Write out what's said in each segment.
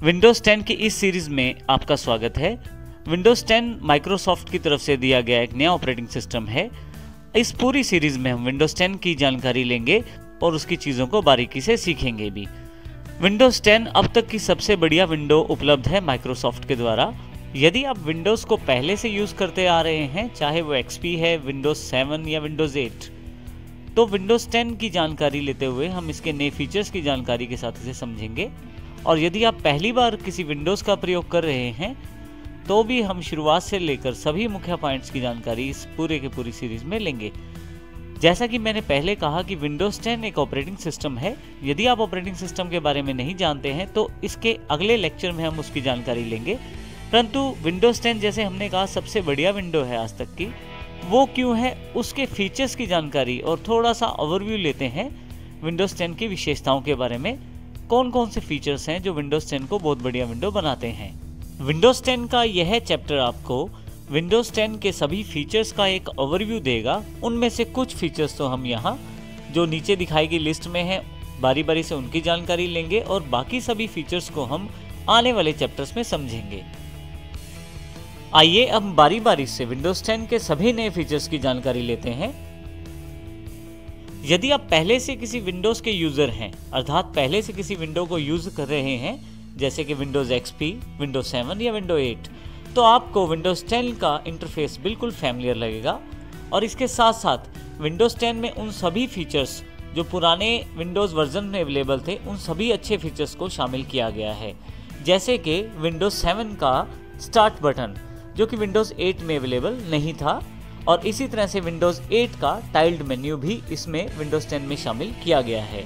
Windows 10 की इस series में आपका स्वागत है। विंडोज़ 10 माइक्रोसॉफ्ट की तरफ से दिया गया एक नया ऑपरेटिंग सिस्टम है। इस पूरी सीरीज़ में हम विंडोज़ 10 की जानकारी लेंगे और उसकी चीज़ों को बारीकी से सीखेंगे भी। विंडोज़ 10 अब तक की सबसे बढ़िया विंडो उपलब्ध है माइक्रोसॉफ्ट के द्वारा। यदि आप विंडोज़ को पहले से यूज़ करते आ रहे हैं, चाहे वो XP है, विंडोज़ 7 या विंडोज़ 8, तो विंडोज़ 10 की जानकारी लेते हुए हम इसके नए फीचर्स की जानकारी के साथ इसे समझेंगे। और यदि आप पहली बार किसी विंडोज़ का प्रयोग कर रहे हैं तो भी हम शुरुआत से लेकर सभी मुख्य पॉइंट्स की जानकारी इस पूरे के पूरी सीरीज़ में लेंगे। जैसा कि मैंने पहले कहा कि विंडोज़ 10 एक ऑपरेटिंग सिस्टम है। यदि आप ऑपरेटिंग सिस्टम के बारे में नहीं जानते हैं तो इसके अगले लेक्चर में हम उसकी जानकारी लेंगे। परंतु विंडोज़ 10 जैसे हमने कहा सबसे बढ़िया विंडो है आज तक की, वो क्यों है, उसके फीचर्स की जानकारी और थोड़ा सा ओवरव्यू लेते हैं विंडोज़ 10 की विशेषताओं के बारे में। कौन कौन से फीचर्स हैं जो विंडोज़ 10 को बहुत बढ़िया विंडो बनाते हैं। विंडोज़ 10 का यह चैप्टर आपको विंडोज़ 10 के सभी फीचर्स का एक ओवरव्यू देगा। उनमें से कुछ फीचर्स तो हम यहाँ जो नीचे दिखाई गई लिस्ट में हैं बारी बारी से उनकी जानकारी लेंगे और बाकी सभी फीचर्स को हम आने वाले चैप्टर्स में समझेंगे। आइए अब बारी बारी से विंडोज़ 10 के सभी नए फीचर्स की जानकारी लेते हैं। यदि आप पहले से किसी विंडोज़ के यूज़र हैं, अर्थात पहले से किसी विंडो को यूज़ कर रहे हैं, जैसे कि विंडोज़ XP, विंडोज़ 7 या विंडोज़ 8, तो आपको विंडोज़ 10 का इंटरफेस बिल्कुल फैमिलियर लगेगा। और इसके साथ साथ विंडोज़ 10 में उन सभी फीचर्स जो पुराने विंडोज़ वर्जन में अवेलेबल थे, उन सभी अच्छे फीचर्स को शामिल किया गया है। जैसे कि विंडोज़ 7 का स्टार्ट बटन जो कि विंडोज़ 8 में अवेलेबल नहीं था, और इसी तरह से विंडोज़ 8 का टाइल्ड मेन्यू भी इसमें विंडोज़ 10 में शामिल किया गया है।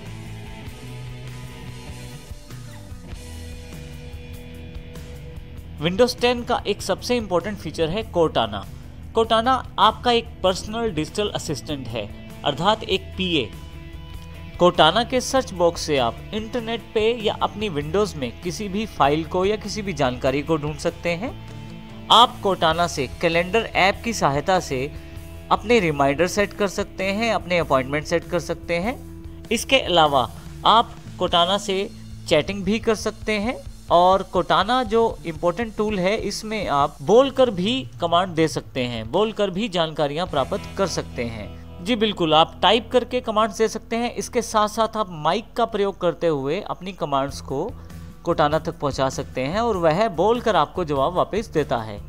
विंडोज़ 10 का एक सबसे इंपॉर्टेंट फीचर है कोर्टाना। कोर्टाना आपका एक पर्सनल डिजिटल असिस्टेंट है, अर्थात एक PA। कोर्टाना के सर्च बॉक्स से आप इंटरनेट पे या अपनी विंडोज़ में किसी भी फाइल को या किसी भी जानकारी को ढूंढ सकते हैं। आप कोर्टाना से कैलेंडर ऐप की सहायता से अपने रिमाइंडर सेट कर सकते हैं, अपने अपॉइंटमेंट सेट कर सकते हैं। इसके अलावा आप कोर्टाना से चैटिंग भी कर सकते हैं। और कोर्टाना जो इम्पोर्टेंट टूल है, इसमें आप बोलकर भी कमांड दे सकते हैं, बोलकर भी जानकारियां प्राप्त कर सकते हैं। जी बिल्कुल, आप टाइप करके कमांड्स दे सकते हैं। इसके साथ साथ आप माइक का प्रयोग करते हुए अपनी कमांड्स को कोर्टाना तक पहुंचा सकते हैं और वह बोलकर आपको जवाब वापस देता है।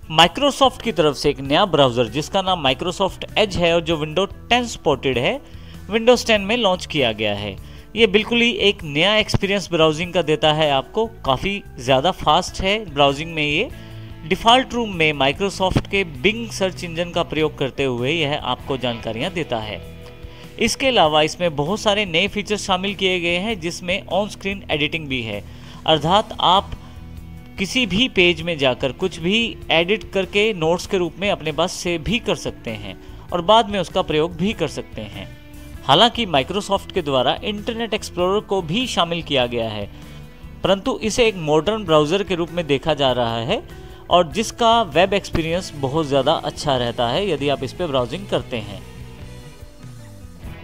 माइक्रोसॉफ्ट की तरफ से एक नया ब्राउज़र जिसका नाम माइक्रोसॉफ्ट एज है और जो विंडोज 10 सपोर्टेड है, विंडोज 10 में लॉन्च किया गया है। ये बिल्कुल ही एक नया एक्सपीरियंस ब्राउजिंग का देता है आपको, काफ़ी ज़्यादा फास्ट है ब्राउजिंग में। ये डिफ़ॉल्ट रूम में माइक्रोसॉफ्ट के बिंग सर्च इंजन का प्रयोग करते हुए यह आपको जानकारियाँ देता है। इसके अलावा इसमें बहुत सारे नए फीचर्स शामिल किए गए हैं, जिसमें ऑन स्क्रीन एडिटिंग भी है, अर्थात आप किसी भी पेज में जाकर कुछ भी एडिट करके नोट्स के रूप में अपने पास सेव भी कर सकते हैं और बाद में उसका प्रयोग भी कर सकते हैं। हालांकि माइक्रोसॉफ्ट के द्वारा इंटरनेट एक्सप्लोरर को भी शामिल किया गया है, परंतु इसे एक मॉडर्न ब्राउज़र के रूप में देखा जा रहा है और जिसका वेब एक्सपीरियंस बहुत ज़्यादा अच्छा रहता है यदि आप इस पर ब्राउजिंग करते हैं।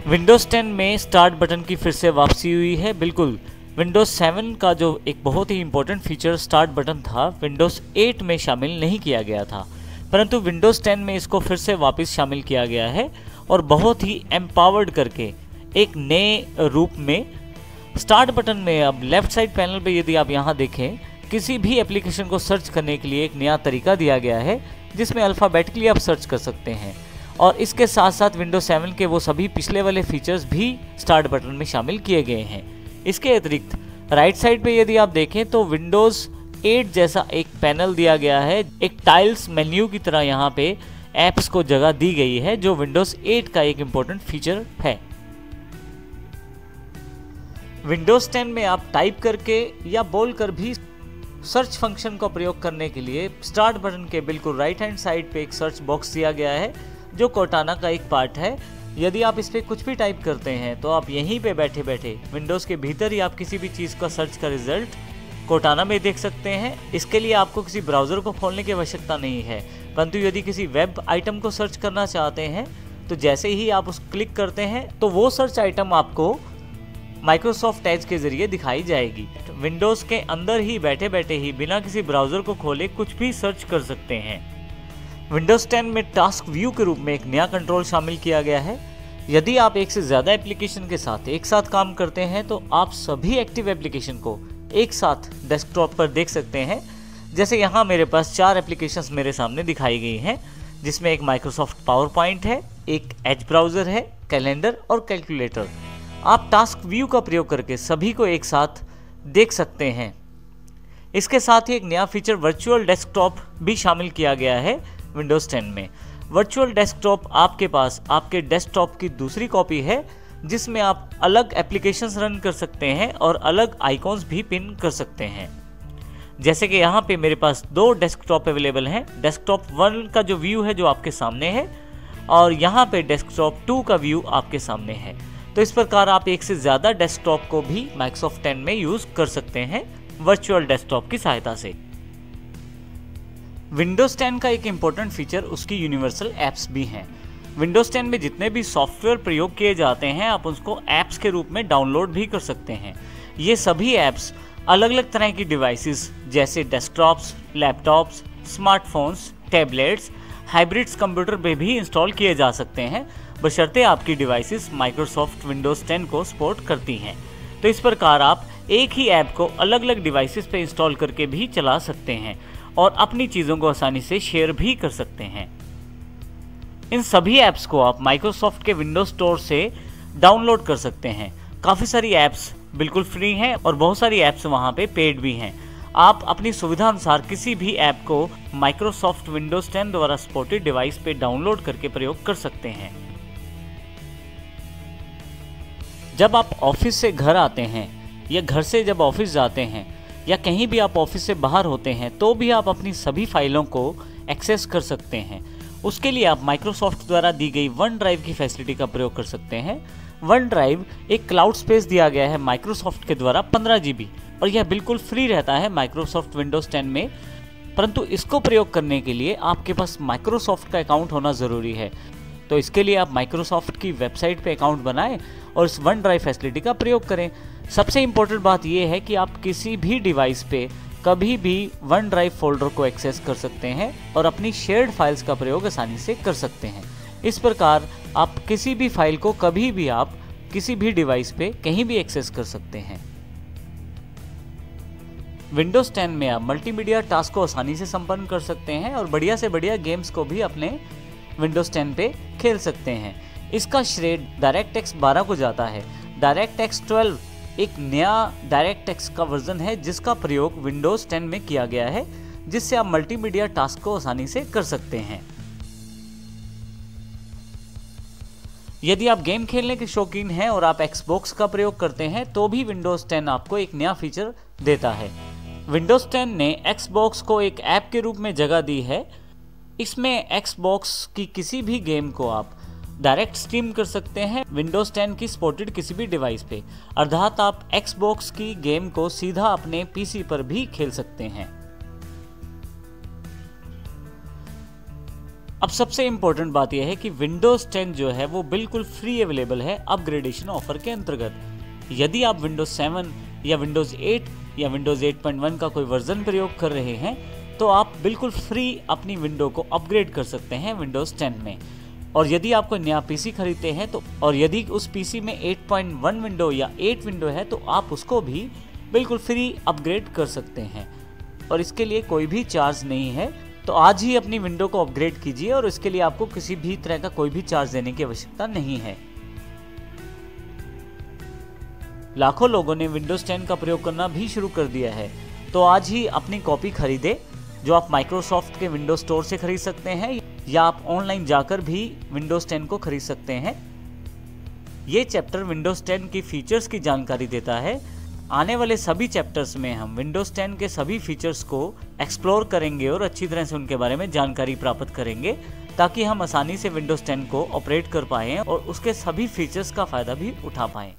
विंडोज़ 10 में स्टार्ट बटन की फिर से वापसी हुई है। बिल्कुल, विंडोज़ 7 का जो एक बहुत ही इंपॉर्टेंट फीचर स्टार्ट बटन था, विंडोज़ 8 में शामिल नहीं किया गया था, परंतु विंडोज़ 10 में इसको फिर से वापस शामिल किया गया है और बहुत ही एम्पावर्ड करके एक नए रूप में। स्टार्ट बटन में अब लेफ्ट साइड पैनल पे यदि आप यहाँ देखें, किसी भी एप्लीकेशन को सर्च करने के लिए एक नया तरीका दिया गया है, जिसमें अल्फ़ाबेटिकली आप सर्च कर सकते हैं। और इसके साथ साथ विंडोज़ 7 के वो सभी पिछले वाले फीचर्स भी स्टार्ट बटन में शामिल किए गए हैं। इसके अतिरिक्त राइट साइड पे यदि आप देखें तो विंडोज़ 8 जैसा एक पैनल दिया गया है, एक टाइल्स मेन्यू की तरह यहाँ पे ऐप्स को जगह दी गई है, जो विंडोज़ 8 का एक इम्पोर्टेंट फीचर है। विंडोज़ 10 में आप टाइप करके या बोलकर भी सर्च फंक्शन का प्रयोग करने के लिए स्टार्ट बटन के बिल्कुल राइट हैंड साइड पे एक सर्च बॉक्स दिया गया है, जो कोर्टाना का एक पार्ट है। यदि आप इस पर कुछ भी टाइप करते हैं तो आप यहीं पे बैठे बैठे विंडोज़ के भीतर ही आप किसी भी चीज़ का सर्च का रिजल्ट कोर्टाना में देख सकते हैं। इसके लिए आपको किसी ब्राउज़र को खोलने की आवश्यकता नहीं है, परंतु यदि किसी वेब आइटम को सर्च करना चाहते हैं तो जैसे ही आप उस क्लिक करते हैं तो वो सर्च आइटम आपको माइक्रोसॉफ्ट एज के जरिए दिखाई जाएगी। विंडोज के अंदर ही बैठे बैठे ही बिना किसी ब्राउजर को खोले कुछ भी सर्च कर सकते हैं। विंडोज 10 में टास्क व्यू के रूप में एक नया कंट्रोल शामिल किया गया है। यदि आप एक से ज़्यादा एप्लीकेशन के साथ एक साथ काम करते हैं तो आप सभी एक्टिव एप्लीकेशन को एक साथ डेस्कटॉप पर देख सकते हैं। जैसे यहाँ मेरे पास 4 एप्लीकेशंस मेरे सामने दिखाई गई हैं, जिसमें एक माइक्रोसॉफ्ट पावर पॉइंट है, एक एज ब्राउज़र है, कैलेंडर और कैलकुलेटर। आप टास्क व्यू का प्रयोग करके सभी को एक साथ देख सकते हैं। इसके साथ ही एक नया फीचर वर्चुअल डेस्कटॉप भी शामिल किया गया है विंडोज़ 10 में। वर्चुअल डेस्कटॉप आपके पास आपके डेस्कटॉप की दूसरी कॉपी है, जिसमें आप अलग एप्लीकेशंस रन कर सकते हैं और अलग आइकॉन्स भी पिन कर सकते हैं। जैसे कि यहाँ पे मेरे पास 2 डेस्कटॉप अवेलेबल हैं। डेस्कटॉप 1 का जो व्यू है जो आपके सामने है, और यहाँ पे डेस्कटॉप 2 का व्यू आपके सामने है। तो इस प्रकार आप एक से ज़्यादा डेस्कटॉप को भी माइक्रोसॉफ्ट 10 में यूज़ कर सकते हैं वर्चुअल डेस्कटॉप की सहायता से। विंडोज़ 10 का एक इम्पोर्टेंट फीचर उसकी यूनिवर्सल ऐप्स भी हैं। विंडोज़ 10 में जितने भी सॉफ्टवेयर प्रयोग किए जाते हैं आप उसको ऐप्स के रूप में डाउनलोड भी कर सकते हैं। ये सभी ऐप्स अलग अलग तरह की डिवाइसेस जैसे desktops, laptops, smartphones, tablets, hybrids computer पे भी इंस्टॉल किए जा सकते हैं, बशर्ते आपकी डिवाइसेस माइक्रोसॉफ्ट विंडोज़ 10 को सपोर्ट करती हैं। तो इस प्रकार आप एक ही ऐप को अलग अलग डिवाइसेस पे इंस्टॉल करके भी चला सकते हैं और अपनी चीज़ों को आसानी से शेयर भी कर सकते हैं। इन सभी ऐप्स को आप माइक्रोसॉफ्ट के विंडोज स्टोर से डाउनलोड कर सकते हैं। काफ़ी सारी ऐप्स बिल्कुल फ्री हैं और बहुत सारी ऐप्स वहाँ पे पेड भी हैं। आप अपनी सुविधा अनुसार किसी भी ऐप को माइक्रोसॉफ्ट विंडोज 10 द्वारा सपोर्टेड डिवाइस पे डाउनलोड करके प्रयोग कर सकते हैं। जब आप ऑफिस से घर आते हैं या घर से जब ऑफिस जाते हैं या कहीं भी आप ऑफिस से बाहर होते हैं तो भी आप अपनी सभी फाइलों को एक्सेस कर सकते हैं। उसके लिए आप माइक्रोसॉफ्ट द्वारा दी गई वन ड्राइव की फैसिलिटी का प्रयोग कर सकते हैं। वन ड्राइव एक क्लाउड स्पेस दिया गया है माइक्रोसॉफ्ट के द्वारा 15 GB, और यह बिल्कुल फ्री रहता है माइक्रोसॉफ्ट विंडोज़ 10 में। परंतु इसको प्रयोग करने के लिए आपके पास माइक्रोसॉफ्ट का अकाउंट होना ज़रूरी है। तो इसके लिए आप माइक्रोसॉफ्ट की वेबसाइट पे अकाउंट बनाएं और इस वन ड्राइव फैसिलिटी का प्रयोग करें। सबसे इम्पोर्टेंट बात यह है कि आप किसी भी डिवाइस पे कभी भी वन ड्राइव फोल्डर को एक्सेस कर सकते हैं और अपनी शेयर्ड फाइल्स का प्रयोग आसानी से कर सकते हैं। इस प्रकार आप किसी भी फाइल को कभी भी आप किसी भी डिवाइस पे कहीं भी एक्सेस कर सकते हैं। विंडोज़ 10 में आप मल्टीमीडिया टास्क को आसानी से संपन्न कर सकते हैं और बढ़िया से बढ़िया गेम्स को भी अपने विंडोज़ 10 पे खेल सकते हैं। इसका श्रेय डायरेक्ट एक्स 12 को जाता है। डायरेक्ट एक्स 12 एक नया डायरेक्ट एक्स का वर्जन है जिसका प्रयोग विंडोज़ 10 में किया गया है, जिससे आप मल्टीमीडिया टास्क को आसानी से कर सकते हैं। यदि आप गेम खेलने के शौकीन हैं और आप एक्सबॉक्स का प्रयोग करते हैं तो भी विंडोज़ 10 आपको एक नया फीचर देता है। विंडोज़ 10 ने एक्सबॉक्स को एक ऐप के रूप में जगह दी है। इसमें एक्सबॉक्स की किसी भी गेम को आप डायरेक्ट स्ट्रीम कर सकते हैं विंडोज़ 10 की सपोर्टेड किसी भी डिवाइस पे, अर्थात आप एक्सबॉक्स की गेम को सीधा अपने पीसी पर भी खेल सकते हैं। अब सबसे इम्पोर्टेंट बात यह है कि विंडोज़ 10 जो है वो बिल्कुल फ्री अवेलेबल है अपग्रेडेशन ऑफर के अंतर्गत। यदि आप विंडोज़ 7 या विंडोज़ 8 या विंडोज़ 8.1 का कोई वर्जन प्रयोग कर रहे हैं तो आप बिल्कुल फ्री अपनी विंडो को अपग्रेड कर सकते हैं विंडोज़ 10 में। और यदि आप कोई नया पीसी खरीदते हैं तो और यदि उस पीसी में 8.1 विंडो या 8 विंडो है तो आप उसको भी बिल्कुल फ्री अपग्रेड कर सकते हैं और इसके लिए कोई भी चार्ज नहीं है। तो आज ही अपनी विंडो को अपग्रेड कीजिए और इसके लिए आपको किसी भी तरह का कोई भी चार्ज देने की आवश्यकता नहीं है। लाखों लोगों ने विंडोज़ 10 का प्रयोग करना भी शुरू कर दिया है, तो आज ही अपनी कॉपी खरीदे जो आप माइक्रोसॉफ्ट के विंडोज स्टोर से खरीद सकते हैं या आप ऑनलाइन जाकर भी विंडोज़ 10 को खरीद सकते हैं। ये चैप्टर विंडोज़ 10 की फीचर्स की जानकारी देता है। आने वाले सभी चैप्टर्स में हम विंडोज़ 10 के सभी फीचर्स को एक्सप्लोर करेंगे और अच्छी तरह से उनके बारे में जानकारी प्राप्त करेंगे ताकि हम आसानी से विंडोज़ 10 को ऑपरेट कर पाएँ और उसके सभी फीचर्स का फ़ायदा भी उठा पाएँ।